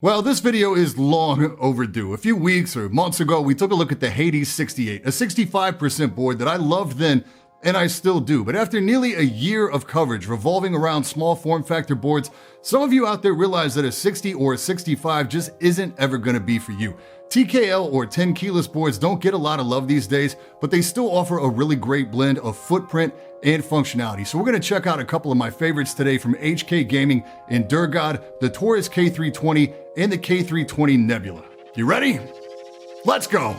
Well, this video is long overdue. A few weeks or months ago, we took a look at the Hades 68, a 65% board that I loved then and I still do. But after nearly a year of coverage revolving around small form factor boards, some of you out there realize that a 60 or a 65 just isn't ever going to be for you. TKL or 10 keyless boards don't get a lot of love these days, but they still offer a really great blend of footprint and functionality. So we're going to check out a couple of my favorites today from HK Gaming and Durgod, the Taurus K320 and the K320 Nebula. You ready? Let's go!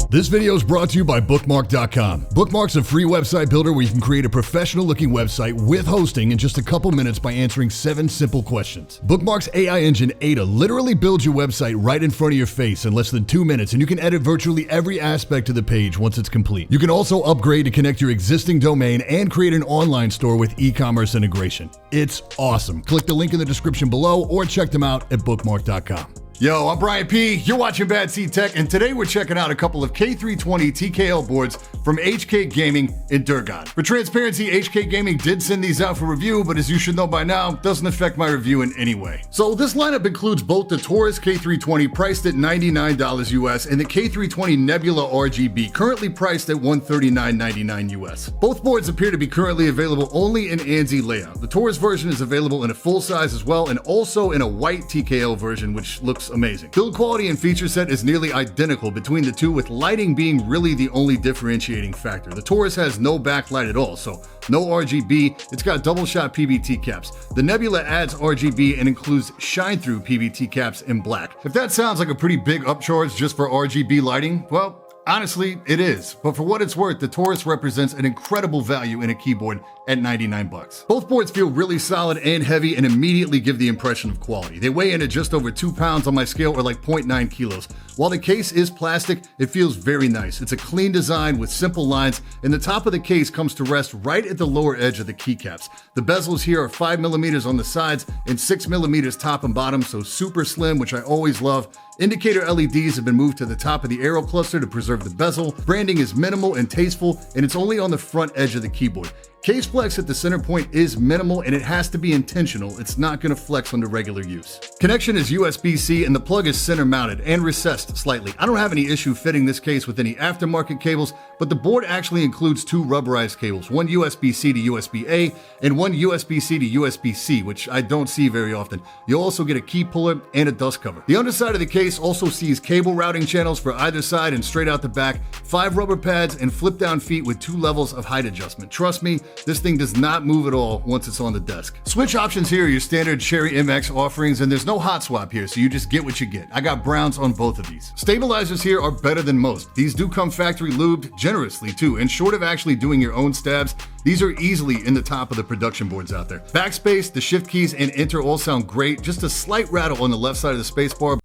This video is brought to you by Bookmark.com. Bookmark's a free website builder where you can create a professional-looking website with hosting in just a couple minutes by answering 7 simple questions. Bookmark's AI engine, Ada, literally builds your website right in front of your face in less than 2 minutes, and you can edit virtually every aspect of the page once it's complete. You can also upgrade to connect your existing domain and create an online store with e-commerce integration. It's awesome. Click the link in the description below or check them out at Bookmark.com. Yo, I'm Brian P. You're watching BadSeed Tech, and today we're checking out a couple of K320 TKL boards from HK Gaming and Durgod. For transparency, HK Gaming did send these out for review, but as you should know by now, doesn't affect my review in any way. So this lineup includes both the Taurus K320 priced at $99 US and the K320 Nebula RGB currently priced at $139.99 US. Both boards appear to be currently available only in ANSI layout. The Taurus version is available in a full size as well, and also in a white TKL version, which looks amazing. Build quality and feature set is nearly identical between the two, with lighting being really the only differentiating factor. The Taurus has no backlight at all, so no RGB. It's got double shot PVT caps. The Nebula adds RGB and includes shine-through PVT caps in black. If that sounds like a pretty big upcharge just for RGB lighting, well, honestly, it is. But for what it's worth, the Taurus represents an incredible value in a keyboard at $99. Both boards feel really solid and heavy and immediately give the impression of quality. They weigh in at just over 2 pounds on my scale, or like 0.9 kilos. While the case is plastic, it feels very nice. It's a clean design with simple lines, and the top of the case comes to rest right at the lower edge of the keycaps. The bezels here are 5mm on the sides and 6mm top and bottom, so super slim, which I always love. Indicator LEDs have been moved to the top of the arrow cluster to preserve the bezel. Branding is minimal and tasteful, and it's only on the front edge of the keyboard. Case flex at the center point is minimal, and it has to be intentional. It's not going to flex under regular use. Connection is USB-C, and the plug is center mounted and recessed slightly. I don't have any issue fitting this case with any aftermarket cables, but the board actually includes 2 rubberized cables, one USB-C to USB-A and one USB-C to USB-C, which I don't see very often. You'll also get a key puller and a dust cover. The underside of the case also sees cable routing channels for either side and straight out the back, 5 rubber pads, and flip down feet with 2 levels of height adjustment. Trust me, this thing does not move at all once it's on the desk. Switch options here are your standard Cherry MX offerings, and there's no hot swap here, so you just get what you get. I got browns on both of these. Stabilizers here are better than most. These do come factory lubed generously too, and short of actually doing your own stabs, these are easily in the top of the production boards out there. Backspace, the shift keys, and enter all sound great. Just a slight rattle on the left side of the spacebar.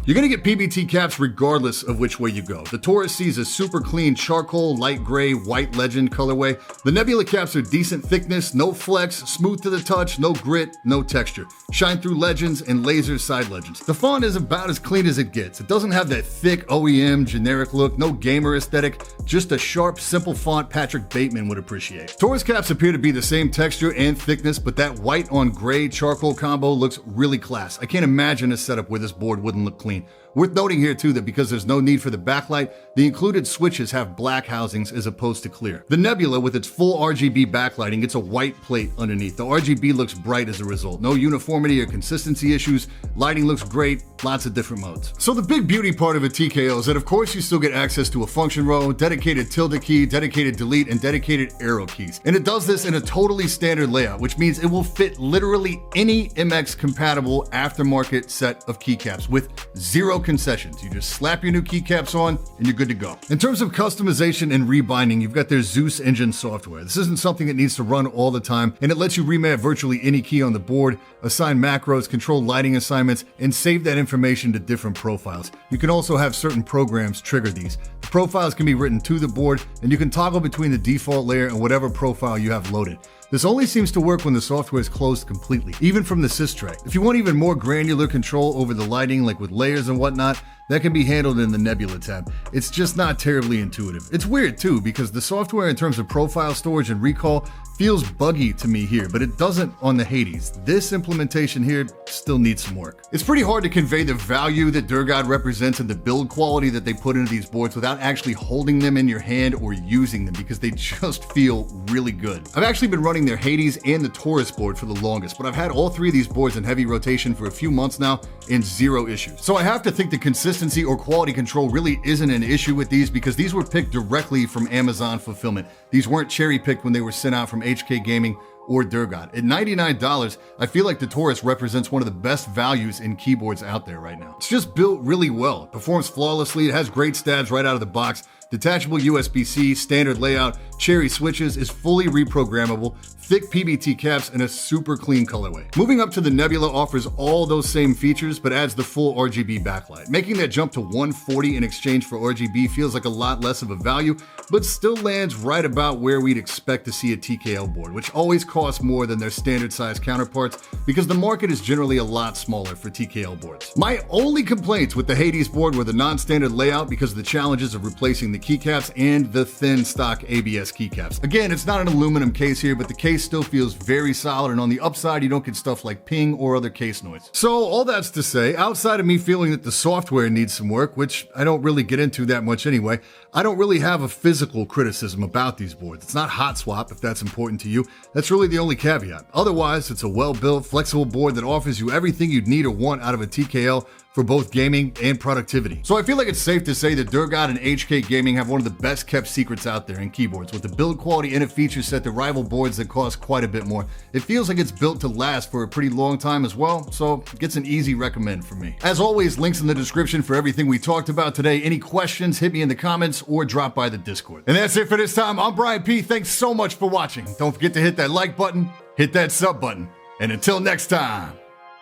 You're going to get PVT caps regardless of which way you go. The Taurus sees a super clean charcoal, light gray, white legend colorway. The Nebula caps are decent thickness, no flex, smooth to the touch, no grit, no texture. Shine through legends and laser side legends. The font is about as clean as it gets. It doesn't have that thick OEM generic look, no gamer aesthetic, just a sharp, simple font Patrick Bateman would appreciate. Taurus caps appear to be the same texture and thickness, but that white on gray charcoal combo looks really class. I can't imagine a setup where this board wouldn't look clean. Worth noting here too that because there's no need for the backlight, the included switches have black housings as opposed to clear. The Nebula with its full RGB backlighting gets a white plate underneath. The RGB looks bright as a result. No uniformity or consistency issues. Lighting looks great. Lots of different modes. So the big beauty part of a TKO is that of course you still get access to a function row, dedicated tilde key, dedicated delete, and dedicated arrow keys. And it does this in a totally standard layout, which means it will fit literally any MX compatible aftermarket set of keycaps with zero concessions. You just slap your new keycaps on and you're good to go. In terms of customization and rebinding, you've got their Zeus engine software. This isn't something that needs to run all the time, and it lets you remap virtually any key on the board, assign macros, control lighting assignments, and save that information to different profiles. You can also have certain programs trigger these. The profiles can be written to the board, and you can toggle between the default layer and whatever profile you have loaded. This only seems to work when the software is closed completely, even from the sys tray. If you want even more granular control over the lighting, like with layers and whatnot, that can be handled in the Nebula tab. It's just not terribly intuitive. It's weird too, because the software in terms of profile storage and recall feels buggy to me here, but it doesn't on the Hades. This implementation here still needs some work. It's pretty hard to convey the value that Durgod represents and the build quality that they put into these boards without actually holding them in your hand or using them, because they just feel really good. I've actually been running their Hades and the Taurus board for the longest, but I've had all three of these boards in heavy rotation for a few months now and zero issues. So I have to think the consistency or quality control really isn't an issue with these, because these were picked directly from Amazon fulfillment. These weren't cherry picked when they were sent out from HK Gaming or Durgod. At $99, I feel like the Taurus represents one of the best values in keyboards out there right now. It's just built really well. It performs flawlessly. It has great stabs right out of the box. Detachable USB-C, standard layout, cherry switches, is fully reprogrammable, thick PBT caps, and a super clean colorway. Moving up to the Nebula offers all those same features, but adds the full RGB backlight. Making that jump to $140 in exchange for RGB feels like a lot less of a value, but still lands right about where we'd expect to see a TKO board, which always costs more than their standard size counterparts because the market is generally a lot smaller for TKO boards. My only complaints with the Hades board were the non-standard layout because of the challenges of replacing the keycaps and the thin stock ABS keycaps. Again, it's not an aluminum case here, but the case still feels very solid, and on the upside, you don't get stuff like ping or other case noise. So all that's to say, outside of me feeling that the software needs some work, which I don't really get into that much anyway, I don't really have a physical criticism about these boards. It's not hot swap if that's important to you. That's really the only caveat. Otherwise, it's a well-built, flexible board that offers you everything you'd need or want out of a TKO for both gaming and productivity. So I feel like it's safe to say that Durgod and HK Gaming have one of the best kept secrets out there in keyboards. With the build quality and a feature set that rival boards that cost quite a bit more, it feels like it's built to last for a pretty long time as well, so it gets an easy recommend from me. As always, links in the description for everything we talked about today. Any questions, hit me in the comments or drop by the Discord. And that's it for this time. I'm Brian P. Thanks so much for watching. Don't forget to hit that like button, hit that sub button, and until next time,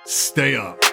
stay up.